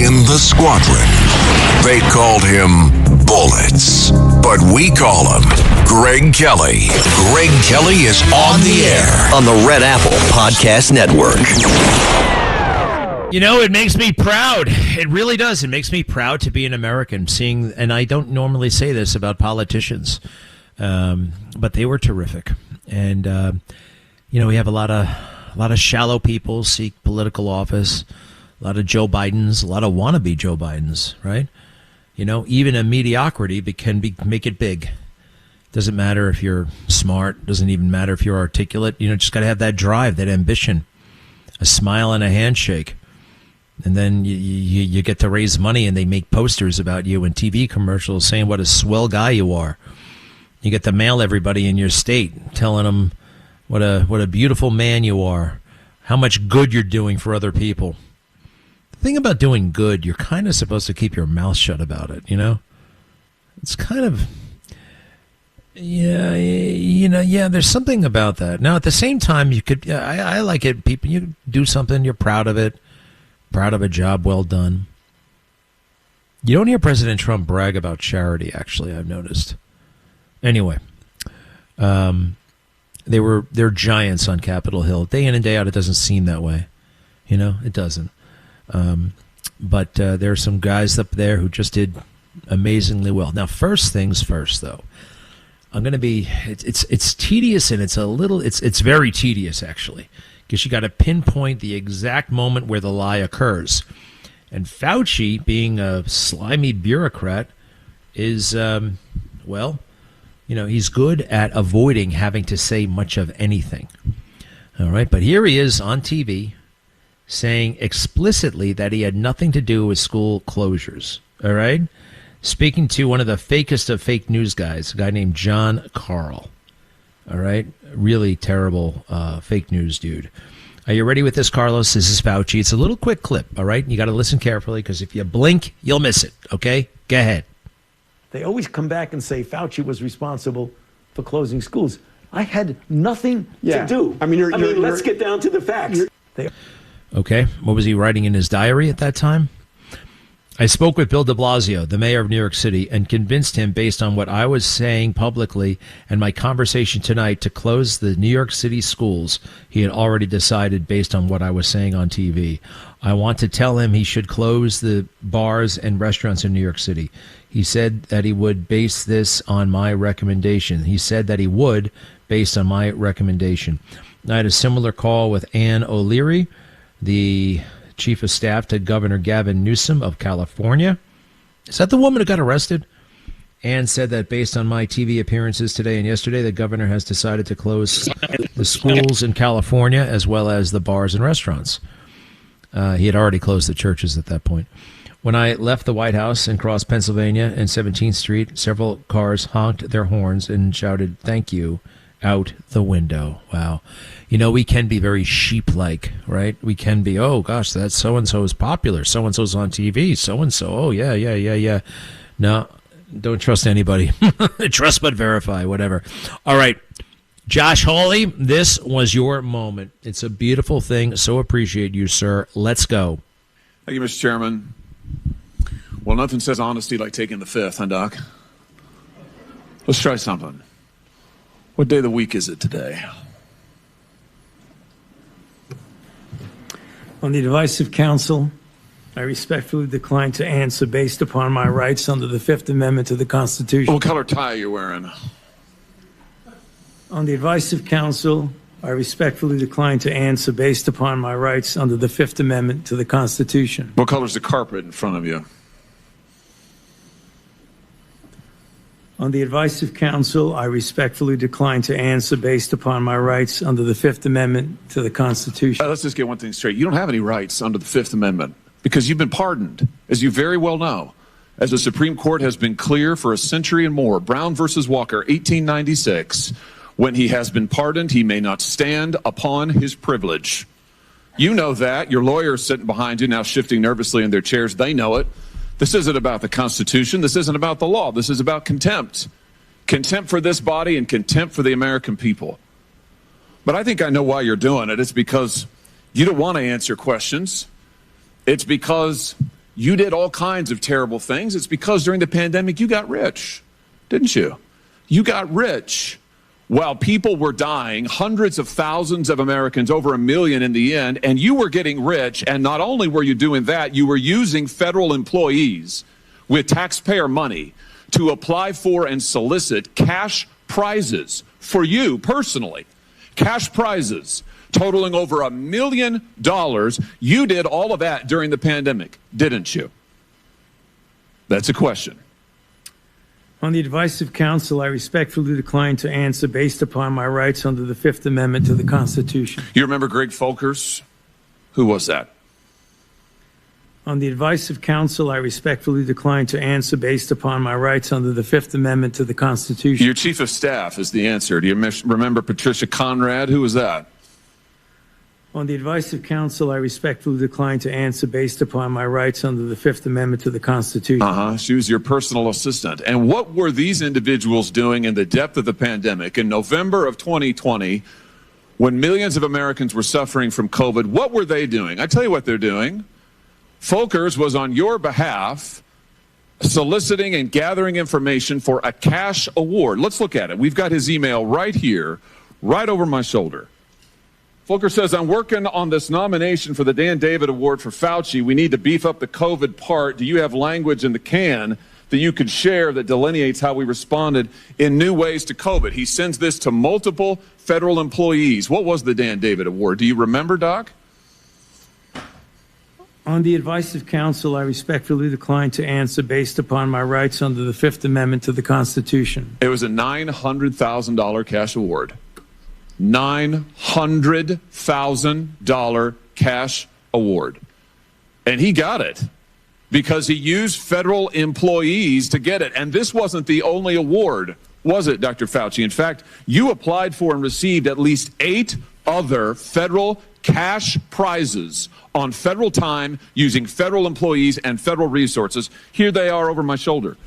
in the squadron. They called him Bullets, but we call him Greg Kelly. Greg Kelly is on the air on the Red Apple Podcast Network. You know, it makes me proud. It really does. It makes me proud to be an American, seeing, and I don't normally say this about politicians, but they were terrific. And, you know, we have a lot of shallow people seek political office, a lot of Joe Bidens, a lot of wannabe Joe Bidens, right? You know, even a mediocrity make it big. Doesn't matter if you're smart. Doesn't even matter if you're articulate. You know, just got to have that drive, that ambition, a smile and a handshake. And then you get to raise money and they make posters about you and TV commercials saying what a swell guy you are. You get to mail everybody in your state telling them what a beautiful man you are, how much good you're doing for other people. The thing about doing good, you're kind of supposed to keep your mouth shut about it, you know? It's kind of, yeah, there's something about that. Now, at the same time, you could, I like it, people, you do something, you're proud of it, proud of a job well done. You don't hear President Trump brag about charity, actually, I've noticed. Anyway, they're giants on Capitol Hill. Day in and day out, it doesn't seem that way. You know, it doesn't. But there are some guys up there who just did amazingly well. Now, first things first, though. I'm going to be, it's tedious, and it's very tedious, actually, because you got to pinpoint the exact moment where the lie occurs. And Fauci, being a slimy bureaucrat, is, well, you know, he's good at avoiding having to say much of anything. All right, but here he is on TV saying explicitly that he had nothing to do with school closures. All right, speaking to one of the fakest of fake news guys, a guy named John Carl. All right, really terrible fake news dude. Are you ready with this, Carlos? This is Fauci. It's a little quick clip, all right? You got to listen carefully, because if you blink, you'll miss it, okay? Go ahead. They always come back and say Fauci was responsible for closing schools. I had nothing to do. I mean, let's get down to the facts. Okay, what was he writing in his diary at that time? I spoke with Bill de Blasio, the mayor of New York City, and convinced him, based on what I was saying publicly and my conversation tonight, to close the New York City schools. He had already decided based on what I was saying on TV. I want to tell him he should close the bars and restaurants in New York City. He said that he would base this on my recommendation. I had a similar call with Ann O'Leary, the chief of staff to Governor Gavin Newsom of California. Is that the woman who got arrested? Ann said that based on my TV appearances today and yesterday, the governor has decided to close the schools in California as well as the bars and restaurants. He had already closed the churches at that point. When I left the White House and crossed Pennsylvania and 17th Street, several cars honked their horns and shouted, "Thank you," out the window. Wow. You know, we can be very sheep-like, right? We can be, oh, gosh, that so-and-so is popular. So-and-so's on TV. So-and-so, oh, yeah. No, don't trust anybody. Trust but verify, whatever. All right. Josh Hawley, this was your moment. It's a beautiful thing. So appreciate you, sir. Let's go. Thank you, Mr. Chairman. Well, nothing says honesty like taking the fifth, huh, Doc? Let's try something. What day of the week is it today? On the advice of counsel, I respectfully decline to answer based upon my rights under the Fifth Amendment to the Constitution. What color tie are you wearing? On the advice of counsel, I respectfully decline to answer based upon my rights under the Fifth Amendment to the Constitution. What color's the carpet in front of you? On the advice of counsel, I respectfully decline to answer based upon my rights under the Fifth Amendment to the Constitution. Let's just get one thing straight. You don't have any rights under the Fifth Amendment because you've been pardoned, as you very well know. As the Supreme Court has been clear for a century and more, Brown versus Walker, 1896, when he has been pardoned, he may not stand upon his privilege. You know that. Your lawyers sitting behind you now shifting nervously in their chairs. They know it. This isn't about the Constitution. This isn't about the law. This is about contempt. Contempt for this body and contempt for the American people. But I think I know why you're doing it. It's because you don't want to answer questions. It's because you did all kinds of terrible things. It's because during the pandemic, you got rich, didn't you? You got rich while people were dying, hundreds of thousands of Americans, over 1 million in the end, and you were getting rich. And not only were you doing that, you were using federal employees with taxpayer money to apply for and solicit cash prizes for you personally, cash prizes totaling over $1 million. You did all of that during the pandemic, didn't you? That's a question. On the advice of counsel, I respectfully decline to answer based upon my rights under the Fifth Amendment to the Constitution. You remember Greg Folkers? Who was that? On the advice of counsel, I respectfully decline to answer based upon my rights under the Fifth Amendment to the Constitution. Your chief of staff is the answer. Do you remember Patricia Conrad? Who was that? On the advice of counsel, I respectfully decline to answer based upon my rights under the Fifth Amendment to the Constitution. She was your personal assistant. And what were these individuals doing in the depth of the pandemic in November of 2020 when millions of Americans were suffering from COVID? What were they doing? I tell you what they're doing. Folkers was on your behalf soliciting and gathering information for a cash award. Let's look at it. We've got his email right here, right over my shoulder. Folkers says, I'm working on this nomination for the Dan David Award for Fauci. We need to beef up the COVID part. Do you have language in the can that you could share that delineates how we responded in new ways to COVID? He sends this to multiple federal employees. What was the Dan David Award? Do you remember, Doc? On the advice of counsel, I respectfully decline to answer based upon my rights under the Fifth Amendment to the Constitution. It was a $900,000 cash award. $900,000 cash award. And he got it because he used federal employees to get it. And this wasn't the only award, was it, Dr. Fauci? In fact, you applied for and received at least 8 other federal cash prizes on federal time using federal employees and federal resources. Here they are over my shoulder.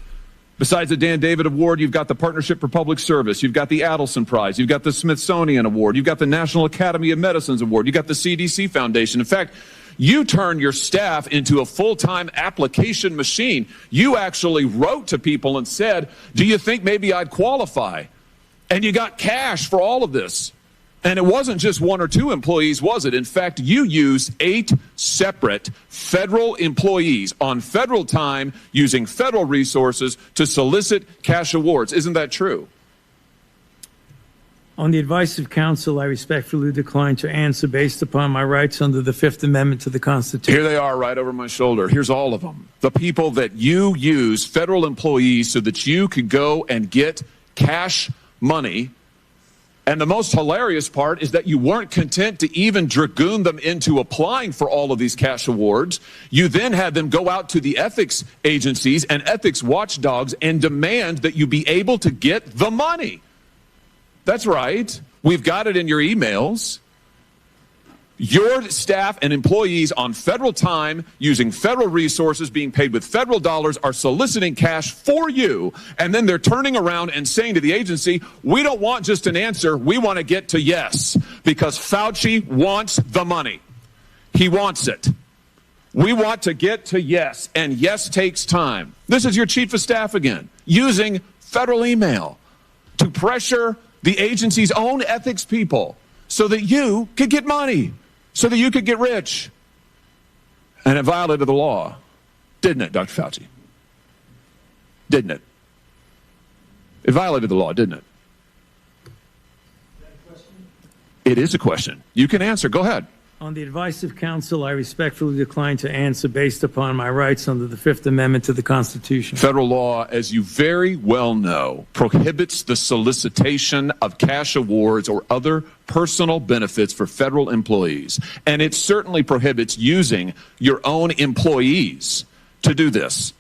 Besides the Dan David Award, you've got the Partnership for Public Service, you've got the Adelson Prize, you've got the Smithsonian Award, you've got the National Academy of Medicine's Award, you've got the CDC Foundation. In fact, you turned your staff into a full-time application machine. You actually wrote to people and said, do you think maybe I'd qualify? And you got cash for all of this. And it wasn't just 1 or 2 employees, was it? In fact, you used 8 separate federal employees on federal time using federal resources to solicit cash awards. Isn't that true? On the advice of counsel, I respectfully decline to answer based upon my rights under the Fifth Amendment to the Constitution. Here they are right over my shoulder. Here's all of them. The people that you use, federal employees, so that you could go and get cash money. And the most hilarious part is that you weren't content to even dragoon them into applying for all of these cash awards. You then had them go out to the ethics agencies and ethics watchdogs and demand that you be able to get the money. That's right. We've got it in your emails. Your staff and employees on federal time, using federal resources, being paid with federal dollars, are soliciting cash for you. And then they're turning around and saying to the agency, we don't want just an answer. We want to get to yes, because Fauci wants the money. He wants it. We want to get to yes, and yes takes time. This is your chief of staff again, using federal email to pressure the agency's own ethics people so that you could get money, so that you could get rich. And it violated the law, didn't it, Dr. Fauci? Didn't it? It violated the law, didn't it? Is that a question? It is a question. You can answer. Go ahead. On the advice of counsel, I respectfully decline to answer based upon my rights under the Fifth Amendment to the Constitution. Federal law, as you very well know, prohibits the solicitation of cash awards or other personal benefits for federal employees. And it certainly prohibits using your own employees to do this.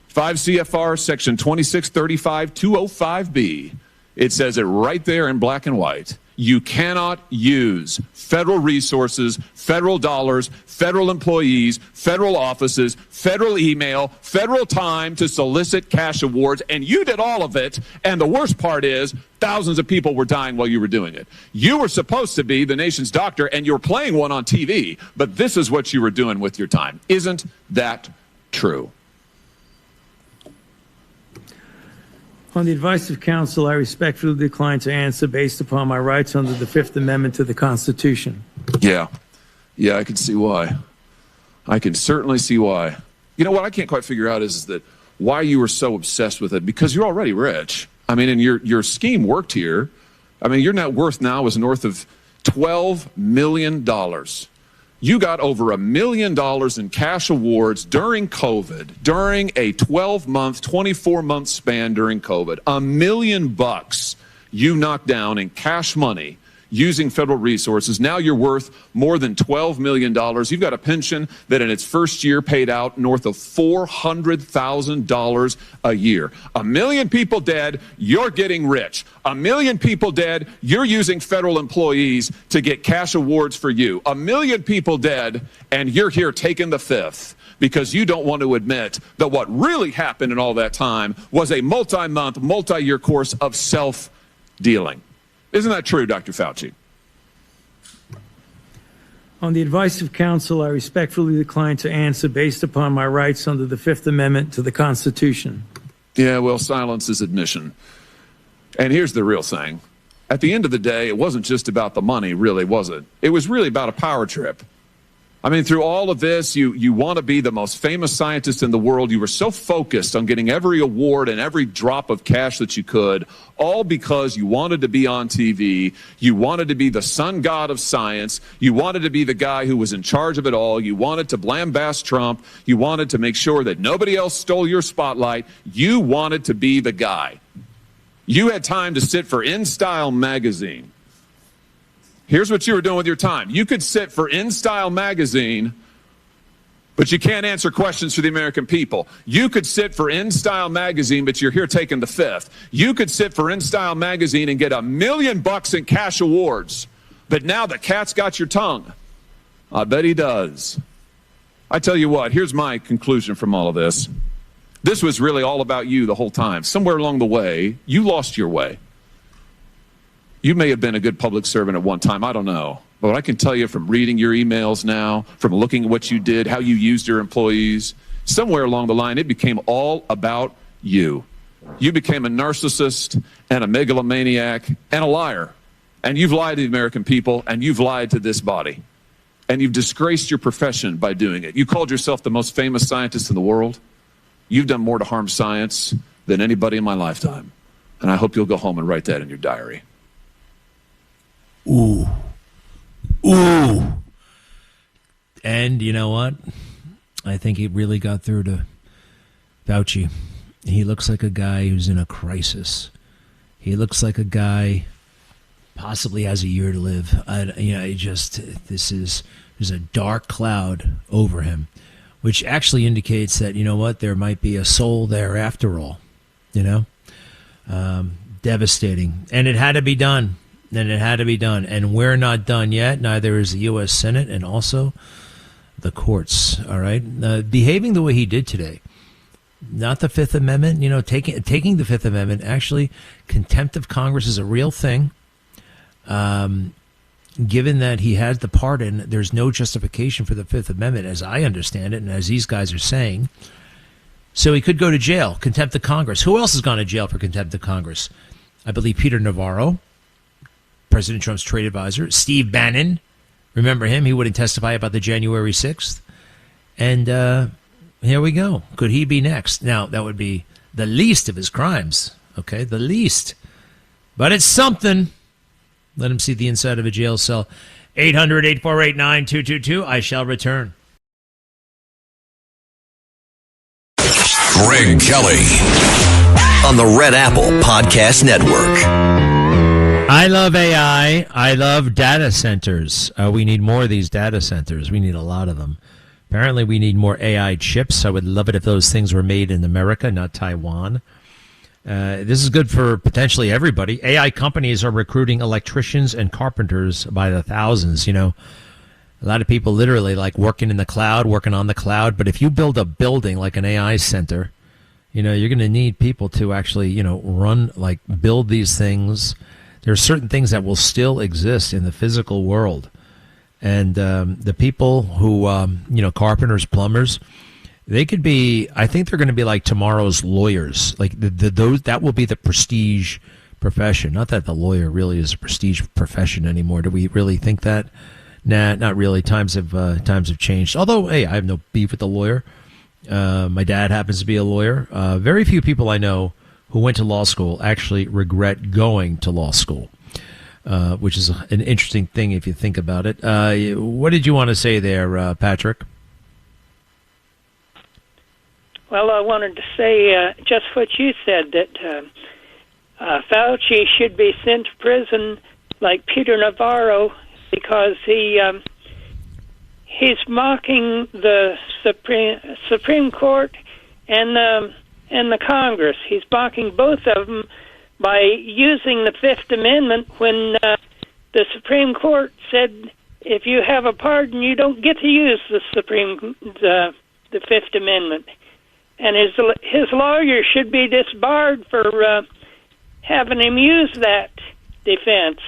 5 CFR section 2635-205B. It says it right there in black and white. You cannot use federal resources, federal dollars, federal employees, federal offices, federal email, federal time to solicit cash awards. And you did all of it. And the worst part is thousands of people were dying while you were doing it. You were supposed to be the nation's doctor, and you're playing one on TV. But this is what you were doing with your time. Isn't that true? On the advice of counsel, I respectfully decline to answer based upon my rights under the Fifth Amendment to the Constitution. Yeah, I can see why. I can certainly see why. You know what I can't quite figure out is that why you were so obsessed with it, because you're already rich. I mean, and your scheme worked here. I mean, your net worth now is north of $12 million. You got over $1 million in cash awards during COVID, during a 12-month, 24-month span during COVID. $1 million you knocked down in cash money using federal resources. Now you're worth more than $12 million. You've got a pension that in its first year paid out north of $400,000 a year. 1 million people dead, you're getting rich. 1 million people dead, you're using federal employees to get cash awards for you. 1 million people dead, and you're here taking the fifth because you don't want to admit that what really happened in all that time was a multi-month, multi-year course of self-dealing. Isn't that true, Dr. Fauci? On the advice of counsel, I respectfully decline to answer based upon my rights under the Fifth Amendment to the Constitution. Yeah, well, silence is admission. And here's the real thing. At the end of the day, it wasn't just about the money, really, was it? It was really about a power trip. I mean, through all of this, you want to be the most famous scientist in the world. You were so focused on getting every award and every drop of cash that you could, all because you wanted to be on TV. You wanted to be the sun god of science. You wanted to be the guy who was in charge of it all. You wanted to lambast Trump. You wanted to make sure that nobody else stole your spotlight. You wanted to be the guy. You had time to sit for InStyle magazine. Here's what you were doing with your time. You could sit for InStyle magazine, but you can't answer questions for the American people. You could sit for InStyle magazine, but you're here taking the fifth. You could sit for InStyle magazine and get $1 million in cash awards, but now the cat's got your tongue. I bet he does. I tell you what, here's my conclusion from all of this. This was really all about you the whole time. Somewhere along the way, you lost your way. You may have been a good public servant at one time. I don't know. But what I can tell you from reading your emails now, from looking at what you did, how you used your employees, somewhere along the line, it became all about you. You became a narcissist and a megalomaniac and a liar. And you've lied to the American people, and you've lied to this body. And you've disgraced your profession by doing it. You called yourself the most famous scientist in the world. You've done more to harm science than anybody in my lifetime. And I hope you'll go home and write that in your diary. Ooh. And you know what? I think he really got through to Fauci. He looks like a guy who's in a crisis. He looks like a guy possibly has a year to live. There's a dark cloud over him, which actually indicates that, you know what, there might be a soul there after all, devastating. And it had to be done. And we're not done yet. Neither is the U.S. Senate and also the courts. All right. Behaving the way he did today, not the Fifth Amendment, taking the Fifth Amendment. Actually, contempt of Congress is a real thing. Given that he has the pardon, there's no justification for the Fifth Amendment, as I understand it, and as these guys are saying. So he could go to jail, contempt of Congress. Who else has gone to jail for contempt of Congress? I believe Peter Navarro, President Trump's trade advisor. Steve Bannon, remember him? He wouldn't testify about the January 6th. And here we go. Could he be next? Now, that would be the least of his crimes, okay? The least. But it's something. Let him see the inside of a jail cell. 800-848-9222. I shall return. Greg Kelly on the Red Apple Podcast Network. I love AI. I love data centers. We need more of these data centers. We need a lot of them. Apparently, we need more AI chips. I would love it if those things were made in America, not Taiwan. This is good for potentially everybody. AI companies are recruiting electricians and carpenters by the thousands. A lot of people literally like working in the cloud, working on the cloud. But if you build a building like an AI center, you're going to need people to actually, build these things. There are certain things that will still exist in the physical world. And the people who, carpenters, plumbers, They could be. I think they're going to be like tomorrow's lawyers. Like those that will be the prestige profession. Not that the lawyer really is a prestige profession anymore. Do we really think that? Nah, not really. Times have changed. Although, hey, I have no beef with the lawyer. My dad happens to be a lawyer. Very few people I know who went to law school actually regret going to law school, which is an interesting thing if you think about it. What did you want to say there, Patrick? Well, I wanted to say just what you said, that Fauci should be sent to prison like Peter Navarro because he's mocking the Supreme Court and the Congress. He's mocking both of them by using the Fifth Amendment when the Supreme Court said if you have a pardon, you don't get to use the Fifth Amendment. And his lawyer should be disbarred for having him use that defense,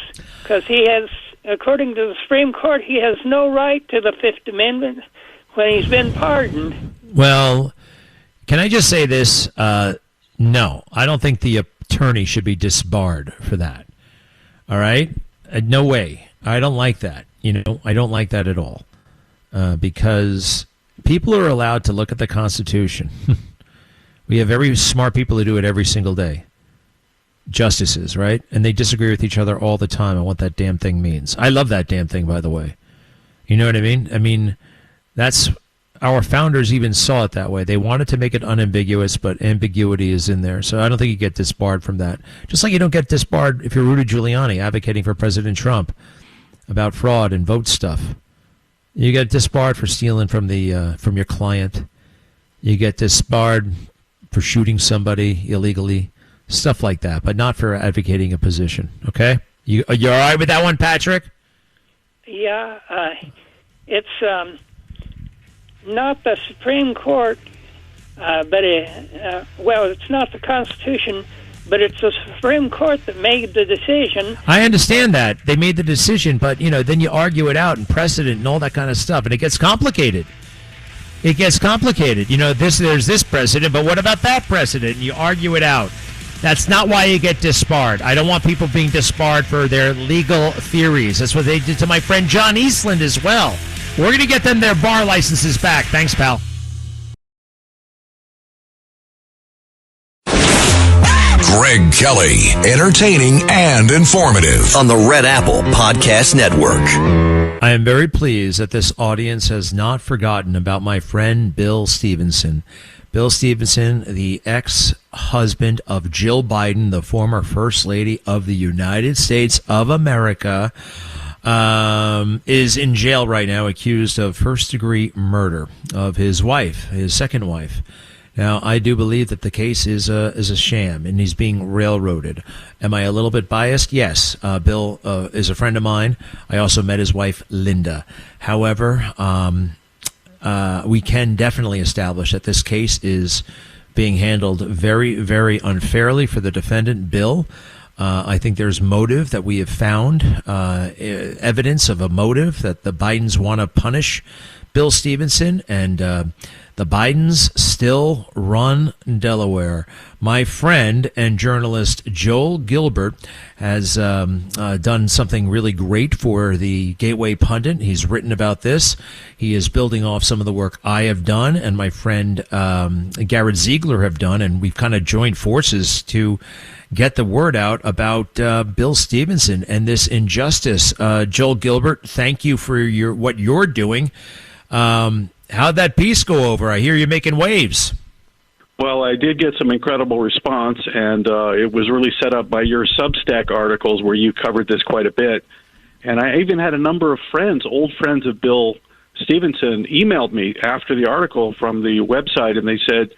because he has, according to the Supreme Court, he has no right to the Fifth Amendment when he's been pardoned. Well, can I just say this? No, I don't think the attorney should be disbarred for that. All right? No way. I don't like that. I don't like that at all, because people are allowed to look at the Constitution. We have very smart people who do it every single day. Justices, right? And they disagree with each other all the time on what that damn thing means. I love that damn thing, by the way. You know what I mean? I mean, that's our founders even saw it that way. They wanted to make it unambiguous, but ambiguity is in there. So I don't think you get disbarred from that. Just like you don't get disbarred if you're Rudy Giuliani advocating for President Trump about fraud and vote stuff. You get disbarred for stealing from your client. You get disbarred for shooting somebody illegally, stuff like that, but not for advocating a position. Okay, you're all right with that one, Patrick? Yeah, it's not the Supreme Court, but it's not the Constitution, but it's the Supreme Court that made the decision. I understand that they made the decision, but then you argue it out and precedent and all that kind of stuff, and it gets complicated. There's this precedent, but what about that precedent? And you argue it out. That's not why you get disbarred. I don't want people being disbarred for their legal theories. That's what they did to my friend John Eastland as well. We're going to get them their bar licenses back. Thanks, pal. Greg Kelly, entertaining and informative on the Red Apple Podcast Network. I am very pleased that this audience has not forgotten about my friend Bill Stevenson. Bill Stevenson, the ex-husband of Jill Biden, the former First Lady of the United States of America, is in jail right now, accused of first-degree murder of his wife, his second wife. Now, I do believe that the case is a sham, and he's being railroaded. Am I a little bit biased? Yes. Bill is a friend of mine. I also met his wife, Linda. However, we can definitely establish that this case is being handled very, very unfairly for the defendant, Bill. I think there's motive that we have found, evidence of a motive that the Bidens want to punish Bill Stevenson, and the Bidens still run Delaware. My friend and journalist Joel Gilbert has done something really great for the Gateway Pundit. He's written about this. He is building off some of the work I have done and my friend Garrett Ziegler have done, and we've kind of joined forces to get the word out about Bill Stevenson and this injustice. Joel Gilbert, thank you for what you're doing. How'd that piece go over? I hear you're making waves. Well, I did get some incredible response, and it was really set up by your Substack articles where you covered this quite a bit. And I even had a number of friends, old friends of Bill Stevenson, emailed me after the article from the website, and they said,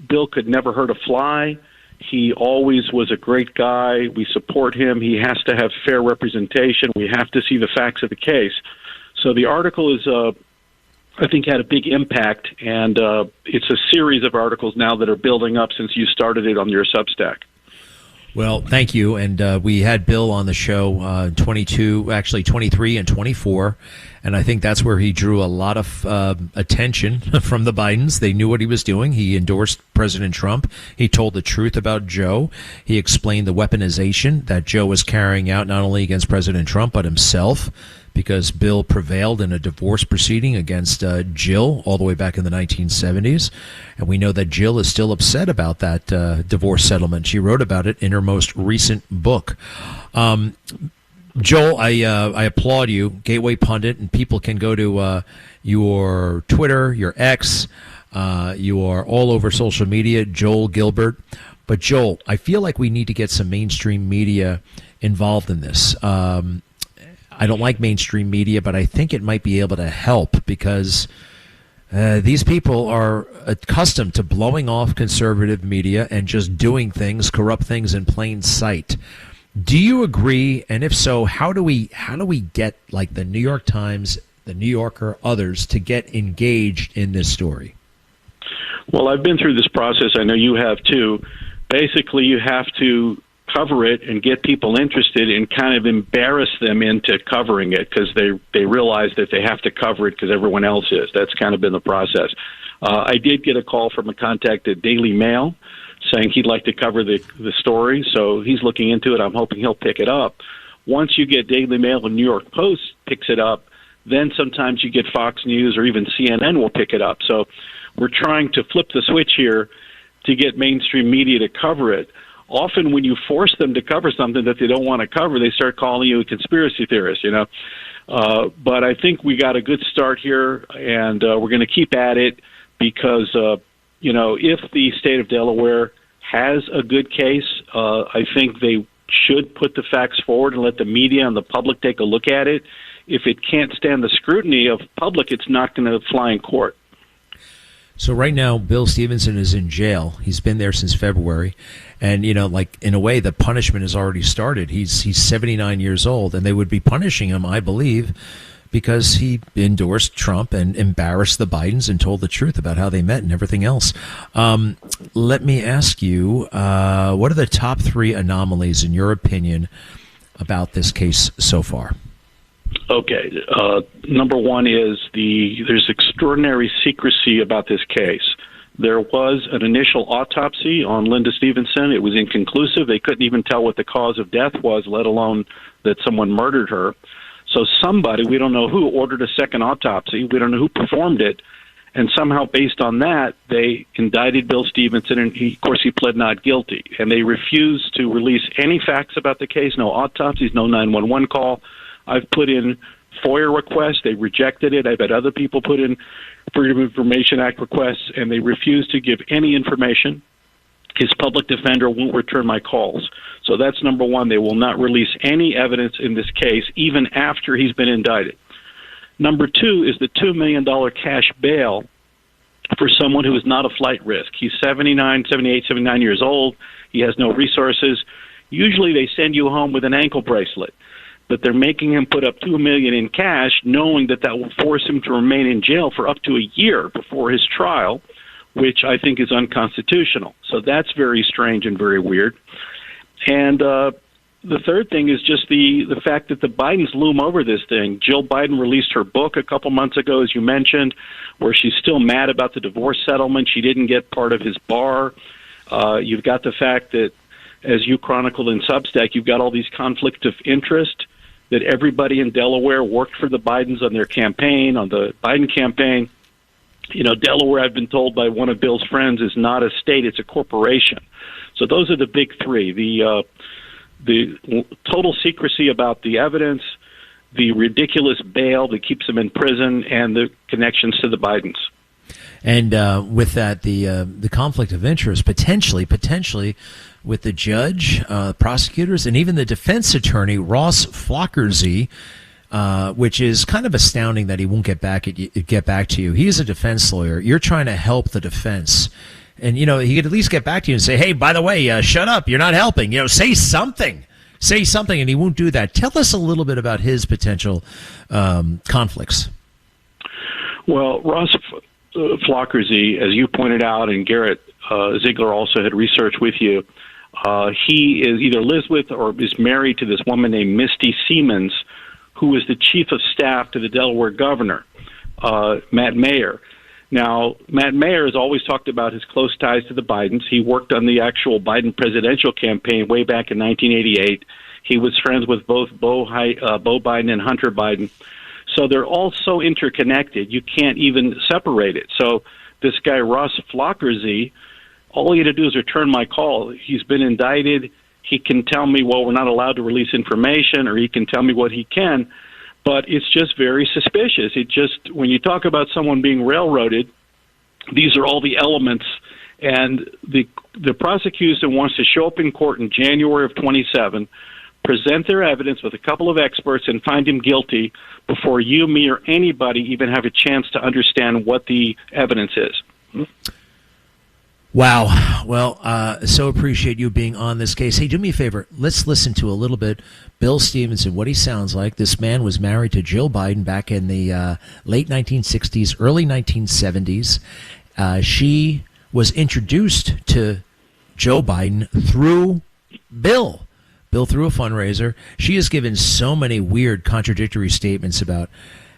Bill could never hurt a fly. He always was a great guy. We support him. He has to have fair representation. We have to see the facts of the case. So the article is, I think, had a big impact, and it's a series of articles now that are building up since you started it on your Substack. Well, thank you. And we had Bill on the show 23 and 24. And I think that's where he drew a lot of attention from the Bidens. They knew what he was doing. He endorsed President Trump. He told the truth about Joe. He explained the weaponization that Joe was carrying out not only against President Trump, but himself, because Bill prevailed in a divorce proceeding against Jill all the way back in the 1970s. And we know that Jill is still upset about that divorce settlement. She wrote about it in her most recent book. Joel, I applaud you, Gateway Pundit, and people can go to your Twitter, your X. You are all over social media, Joel Gilbert. But Joel, I feel like we need to get some mainstream media involved in this. I don't like mainstream media, but I think it might be able to help because these people are accustomed to blowing off conservative media and just doing things, corrupt things in plain sight. Do you agree? And if so, how do we get like the New York Times, the New Yorker, others to get engaged in this story? Well, I've been through this process. I know you have too. Basically, you have to cover it and get people interested and kind of embarrass them into covering it because they realize that they have to cover it because everyone else is. That's kind of been the process. I did get a call from a contact at Daily Mail saying he'd like to cover the story, so he's looking into it. I'm hoping he'll pick it up. Once you get Daily Mail and New York Post picks it up, then sometimes you get Fox News or even CNN will pick it up. So we're trying to flip the switch here to get mainstream media to cover it. Often when you force them to cover something that they don't want to cover, they start calling you a conspiracy theorist, But I think we got a good start here, and we're going to keep at it because, if the state of Delaware has a good case, I think they should put the facts forward and let the media and the public take a look at it. If it can't stand the scrutiny of public, it's not going to fly in court. So right now, Bill Stevenson is in jail. He's been there since February. And, in a way, the punishment has already started. He's 79 years old, and they would be punishing him, I believe, because he endorsed Trump and embarrassed the Bidens and told the truth about how they met and everything else. Let me ask you, what are the top 3 anomalies, in your opinion, about this case so far? Okay. Number one is there's extraordinary secrecy about this case. There was an initial autopsy on Linda Stevenson. It was inconclusive. They couldn't even tell what the cause of death was, let alone that someone murdered her. So somebody, we don't know who, ordered a second autopsy. We don't know who performed it. And somehow, based on that, they indicted Bill Stevenson, and he pled not guilty. And they refused to release any facts about the case, no autopsies, no 911 call. I've put in FOIA requests. They rejected it. I've had other people put in Freedom of Information Act requests, and they refuse to give any information. His public defender won't return my calls. So that's number one. They will not release any evidence in this case, even after he's been indicted. Number two is the $2 million cash bail for someone who is not a flight risk. He's 78, 79 years old. He has no resources. Usually they send you home with an ankle bracelet, but they're making him put up $2 million in cash, knowing that will force him to remain in jail for up to a year before his trial, which I think is unconstitutional. So that's very strange and very weird. And the third thing is just the fact that the Bidens loom over this thing. Jill Biden released her book a couple months ago, as you mentioned, where she's still mad about the divorce settlement. She didn't get part of his bar. You've got the fact that, as you chronicled in Substack, you've got all these conflicts of interest, that everybody in Delaware worked for the Bidens on their campaign, on the Biden campaign. Delaware, I've been told by one of Bill's friends, is not a state, it's a corporation. So those are the big three. The total secrecy about the evidence, the ridiculous bail that keeps him in prison, and the connections to the Bidens. And with that, the conflict of interest, potentially with the judge, prosecutors, and even the defense attorney, Ross Flockersy, which is kind of astounding that he won't get back to you. He's a defense lawyer. You're trying to help the defense. And, he could at least get back to you and say, hey, by the way, shut up. You're not helping. Say something. Say something. And he won't do that. Tell us a little bit about his potential conflicts. Well, Ross Flockersy, as you pointed out, and Garrett Ziegler also had research with you, He is either lives with or is married to this woman named Misty Siemens, who is the chief of staff to the Delaware governor, Matt Mayer. Now, Matt Mayer has always talked about his close ties to the Bidens. He worked on the actual Biden presidential campaign way back in 1988. He was friends with both Beau Biden and Hunter Biden. So they're all so interconnected, you can't even separate it. So this guy, Ross Flockersy, all he had to do is return my call. He's been indicted. He can tell me, well, we're not allowed to release information, or he can tell me what he can. But it's just very suspicious. It just, when you talk about someone being railroaded, these are all the elements. And the prosecution wants to show up in court in January of 27, present their evidence with a couple of experts, and find him guilty before you, me, or anybody even have a chance to understand what the evidence is. Wow. Well, so appreciate you being on this case. Hey, do me a favor. Let's listen to a little bit Bill Stevenson, what he sounds like. This man was married to Jill Biden back in the late 1960s, early 1970s. She was introduced to Joe Biden through Bill. Bill through a fundraiser. She has given so many weird contradictory statements about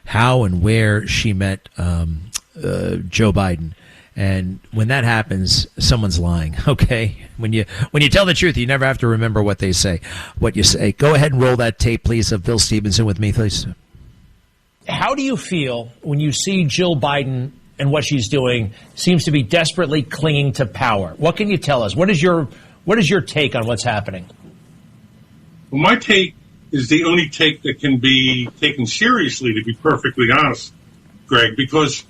how and where she met Joe Biden. And when that happens, someone's lying. Okay, when you tell the truth, you never have to remember what they say, what you say. Go ahead and roll that tape, please, of Bill Stevenson with me, please. How do you feel when you see Jill Biden and what she's doing seems to be desperately clinging to power? What can you tell us? What is your take on what's happening? Well, my take is the only take that can be taken seriously, to be perfectly honest, Greg, because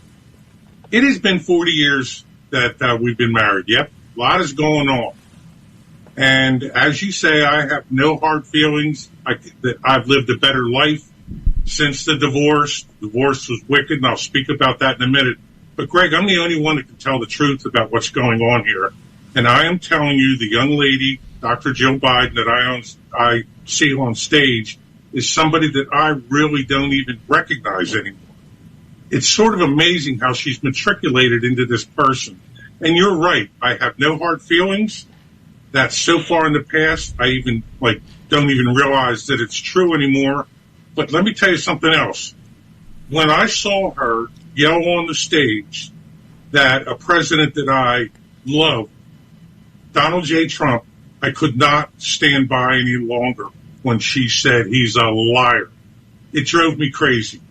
it has been 40 years that we've been married. Yep, a lot is going on. And as you say, I have no hard feelings. I've lived a better life since the divorce. Divorce was wicked, and I'll speak about that in a minute. But, Greg, I'm the only one that can tell the truth about what's going on here. And I am telling you, the young lady, Dr. Jill Biden, that I see on stage is somebody that I really don't even recognize anymore. It's sort of amazing how she's matriculated into this person. And you're right. I have no hard feelings. That's so far in the past, I even don't even realize that it's true anymore. But let me tell you something else. When I saw her yell on the stage that a president that I love, Donald J. Trump, I could not stand by any longer when she said he's a liar. It drove me crazy.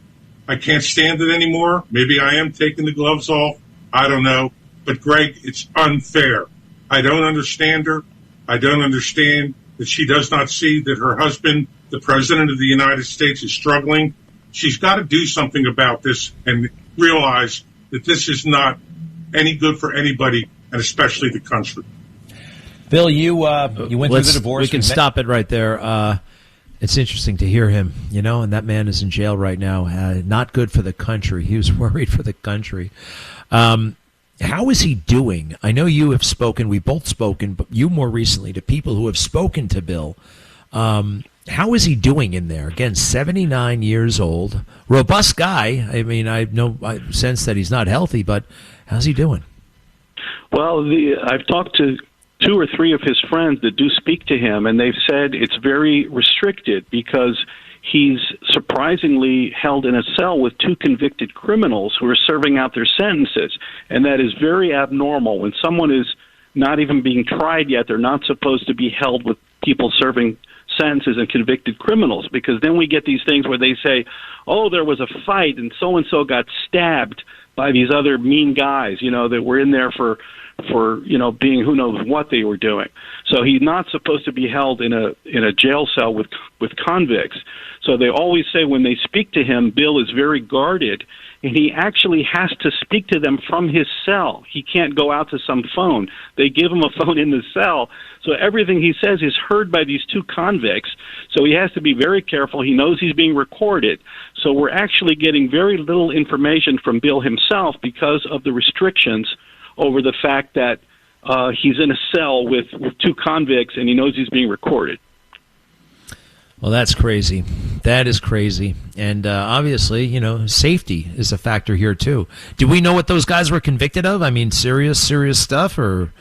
I can't stand it anymore. Maybe I am taking the gloves off. I don't know. But, Greg, it's unfair. I don't understand her. I don't understand that she does not see that her husband, the president of the United States, is struggling. She's got to do something about this and realize that this is not any good for anybody, and especially the country. Bill, you went through the divorce. We can stop it right there. It's interesting to hear him, and that man is in jail right now. Not good for the country. He was worried for the country. How is he doing? I know you have spoken, we've both spoken, but you more recently, to people who have spoken to Bill. How is he doing in there? Again, 79 years old, robust guy. I mean, I sense that he's not healthy, but how's he doing? Well, I've talked to 2 or 3 of his friends that do speak to him, and they've said it's very restricted because he's surprisingly held in a cell with 2 convicted criminals who are serving out their sentences, and that is very abnormal. When someone is not even being tried yet, they're not supposed to be held with people serving sentences and convicted criminals, because then we get these things where they say, oh, there was a fight and so-and-so got stabbed by these other mean guys, that were in there for being who knows what they were doing. So he's not supposed to be held in a jail cell with convicts. So they always say when they speak to him, Bill is very guarded, and he actually has to speak to them from his cell. He can't go out to some phone. They give him a phone in the cell. So everything he says is heard by these 2 convicts. So he has to be very careful. He knows he's being recorded. So we're actually getting very little information from Bill himself because of the restrictions over the fact that he's in a cell with 2 convicts and he knows he's being recorded. Well, that's crazy. That is crazy. And obviously, safety is a factor here, too. Do we know what those guys were convicted of? I mean, serious stuff, or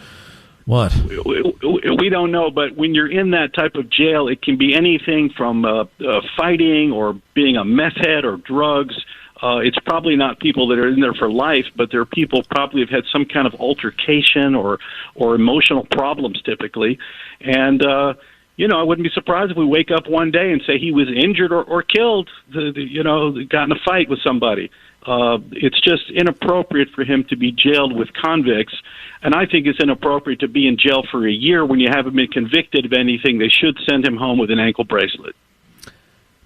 What? We don't know, but when you're in that type of jail, it can be anything from fighting or being a meth head or drugs. It's probably not people that are in there for life, but they're people probably have had some kind of altercation or emotional problems typically. And, I wouldn't be surprised if we wake up one day and say he was injured or killed, got in a fight with somebody. It's just inappropriate for him to be jailed with convicts. And I think it's inappropriate to be in jail for a year when you haven't been convicted of anything. They should send him home with an ankle bracelet.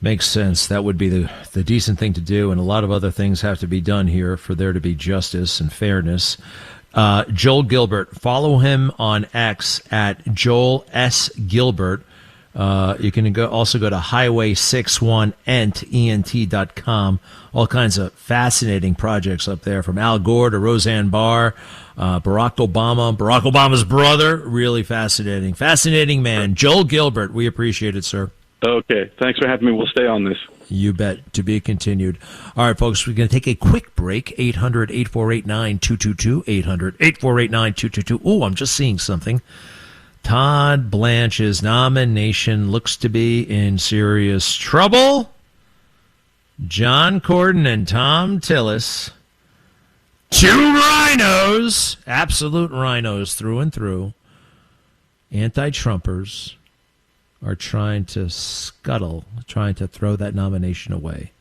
Makes sense. That would be the decent thing to do, and a lot of other things have to be done here for there to be justice and fairness. Joel Gilbert, follow him on X at Joel S. Gilbert. You can also go to highway61ent.com. All kinds of fascinating projects up there, from Al Gore to Roseanne Barr, Barack Obama's brother. Really fascinating. Fascinating man. Joel Gilbert, we appreciate it, sir. Okay. Thanks for having me. We'll stay on this. You bet. To be continued. All right, folks, we're going to take a quick break. 800-848-9222. 800-848-9222. Oh, I'm just seeing something. Todd Blanche's nomination looks to be in serious trouble. John Cornyn and Tom Tillis, two rhinos, absolute rhinos through and through, anti-Trumpers, are trying to trying to throw that nomination away.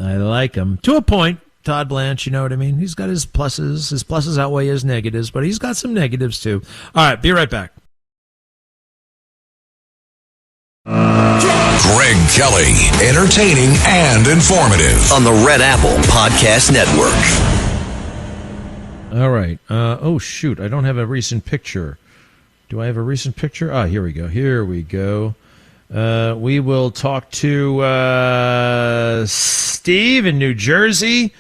I like him to a point. Todd Blanche, you know what I mean? He's got his pluses. His pluses outweigh his negatives, but he's got some negatives too. All right, be right back. Greg Kelly, entertaining and informative on the Red Apple Podcast Network. All right. Oh, shoot. I don't have a recent picture. Do I have a recent picture? Here we go. We will talk to Steve in New Jersey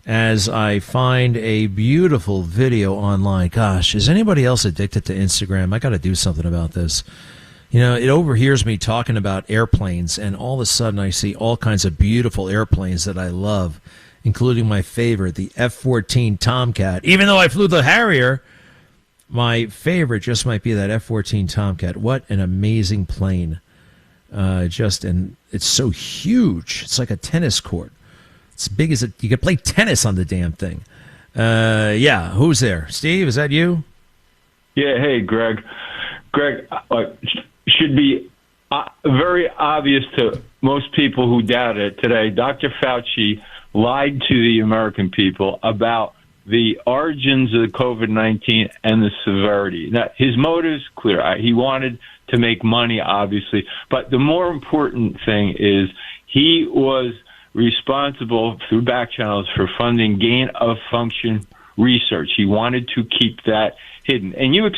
as I find a beautiful video online. Gosh, is anybody else addicted to Instagram? I got to do something about this. It overhears me talking about airplanes, and all of a sudden I see all kinds of beautiful airplanes that I love, including my favorite, the F-14 Tomcat. Even though I flew the Harrier, my favorite just might be that F-14 Tomcat. What an amazing plane. And it's so huge. It's like a tennis court. It's big as you could play tennis on the damn thing. Yeah, who's there? Steve, is that you? Yeah, hey, Greg. Greg, should be very obvious to most people who doubt it today. Dr. Fauci lied to the American people about the origins of the COVID-19 and the severity. Now, his motive's clear. He wanted to make money, obviously. But the more important thing is he was responsible through back channels for funding gain-of-function research. He wanted to keep that hidden. And you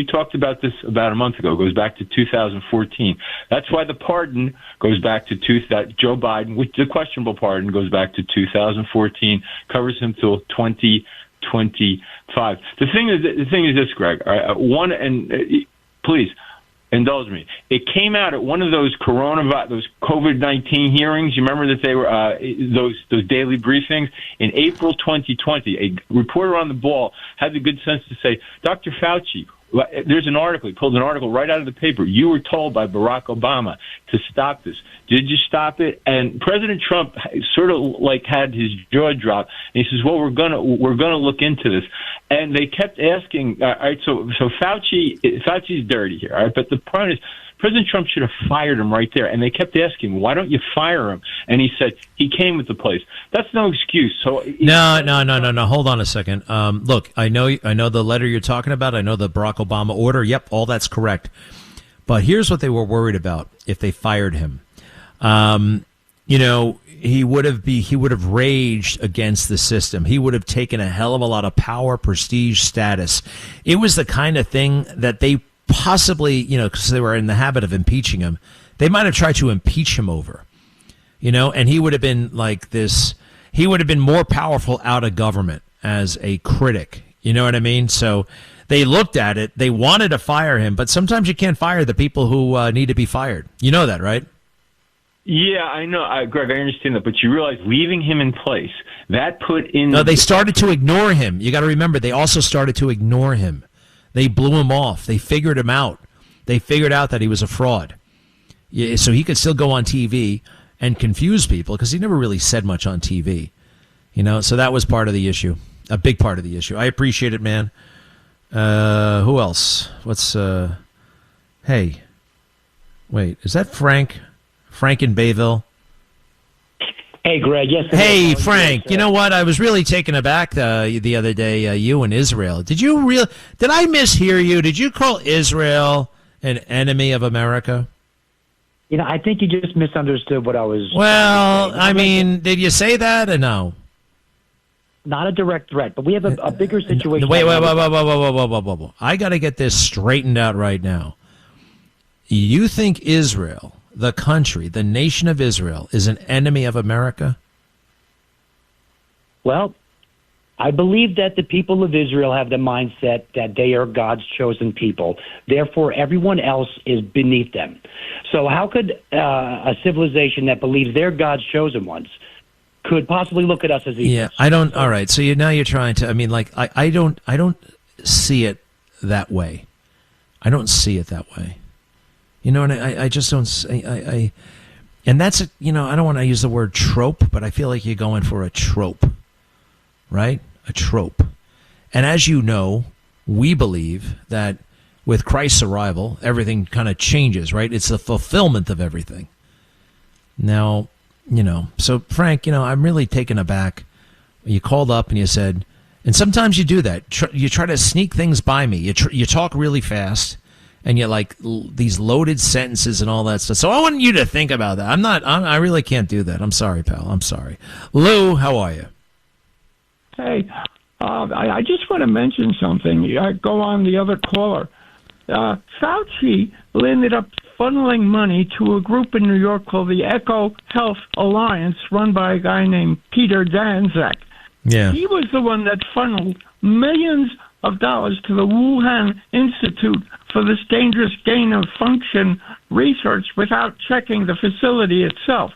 talked about this about a month ago. It goes back to 2014. That's why the pardon goes back to Joe Biden, which the questionable pardon goes back to 2014, covers him till 2025. The thing is this, Greg. All right, please indulge me. It came out at one of those those COVID-19 hearings. You remember that they were those daily briefings in April 2020. A reporter on the ball had the good sense to say, Dr. Fauci, there's an article. He pulled an article right out of the paper. You were told by Barack Obama to stop this. Did you stop it? And President Trump sort of had his jaw drop. And he says, "Well, we're gonna look into this." And they kept asking. All right, so Fauci's dirty here. All right, but the point is, President Trump should have fired him right there. And they kept asking, "Why don't you fire him?" And he said he came with the place. That's no excuse. So no. Hold on a second. Look, I know the letter you're talking about. I know the Barack Obama order. Yep, all that's correct. But here's what they were worried about: if they fired him, he would have raged against the system. He would have taken a hell of a lot of power, prestige, status. It was the kind of thing that they possibly, because they were in the habit of impeaching him, they might have tried to impeach him over, and he would have been like this. He would have been more powerful out of government as a critic. You know what I mean? So they looked at it. They wanted to fire him, but sometimes you can't fire the people who need to be fired. You know that, right? Yeah, I know, Greg. I understand that, but you realize leaving him in place, that put in. No, they started to ignore him. You got to remember, they also started to ignore him. They blew him off. They figured him out. They figured out that he was a fraud. Yeah, so he could still go on TV and confuse people because he never really said much on TV. So that was part of the issue, a big part of the issue. I appreciate it, man. Who else? Hey, wait, is that Frank? Frank in Bayville? Hey, Greg. Yes. Hey, Frank. You know what? I was really taken aback the other day. You and Israel. Did I mishear you? Did you call Israel an enemy of America? I think you just misunderstood what I was. Well, I mean, did you say that or no? Not a direct threat, but we have a bigger situation. Wait. I got to get this straightened out right now. You think Israel, the country, the nation of Israel, is an enemy of America? Well, I believe that the people of Israel have the mindset that they are God's chosen people. Therefore, everyone else is beneath them. So how could a civilization that believes they're God's chosen ones could possibly look at us as equals? Yeah, I don't. All right, so now you're trying to. I mean, like I don't see it that way. I don't see it that way. And I just don't. And that's I don't want to use the word trope, but I feel like you're going for a trope, right? A trope. And as you know, we believe that with Christ's arrival, everything kind of changes, right? It's the fulfillment of everything. Now, so Frank, I'm really taken aback. You called up and you said, and sometimes you do that. You try to sneak things by me. You talk really fast, and you like these loaded sentences and all that stuff. So I want you to think about that. I really can't do that. I'm sorry, pal. I'm sorry. Lou, how are you? Hey, I just want to mention something. I go on the other caller. Fauci ended up funneling money to a group in New York called the Eco Health Alliance, run by a guy named Peter Danzak. Yeah. He was the one that funneled millions of dollars to the Wuhan Institute for this dangerous gain of function research without checking the facility itself.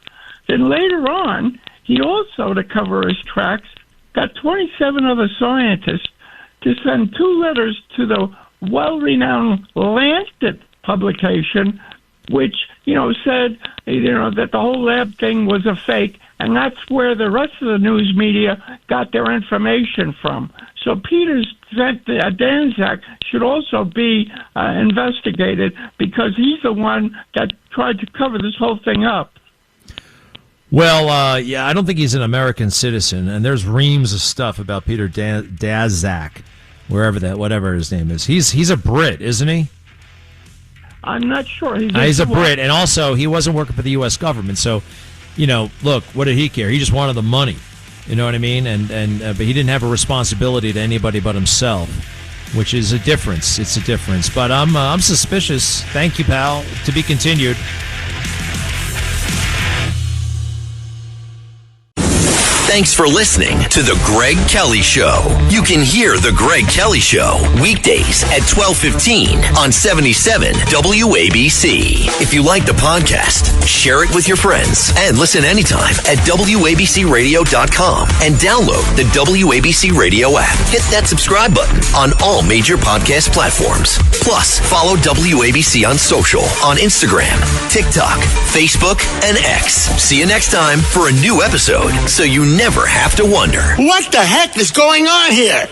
Then later on, he also, to cover his tracks, got 27 other scientists to send 2 letters to the well-renowned Lancet publication, which, said, that the whole lab thing was a fake, and that's where the rest of the news media got their information from. So Peter Danzak should also be investigated because he's the one that tried to cover this whole thing up. Well, I don't think he's an American citizen, and there's reams of stuff about Peter Danzak, whatever his name is. He's a Brit, isn't he? I'm not sure. He's a Brit, and also he wasn't working for the U.S. government. So, look, what did he care? He just wanted the money. You know what I mean? But he didn't have a responsibility to anybody but himself, which is a difference. It's a difference. But I'm suspicious. Thank you, pal. To be continued. Thanks for listening to The Greg Kelly Show. You can hear The Greg Kelly Show weekdays at 12:15 on 77 WABC. If you like the podcast, share it with your friends and listen anytime at WABCRadio.com and download the WABC Radio app. Hit that subscribe button on all major podcast platforms. Plus, follow WABC on social on Instagram, TikTok, Facebook, and X. See you next time for a new episode so you never have to wonder. What the heck is going on here?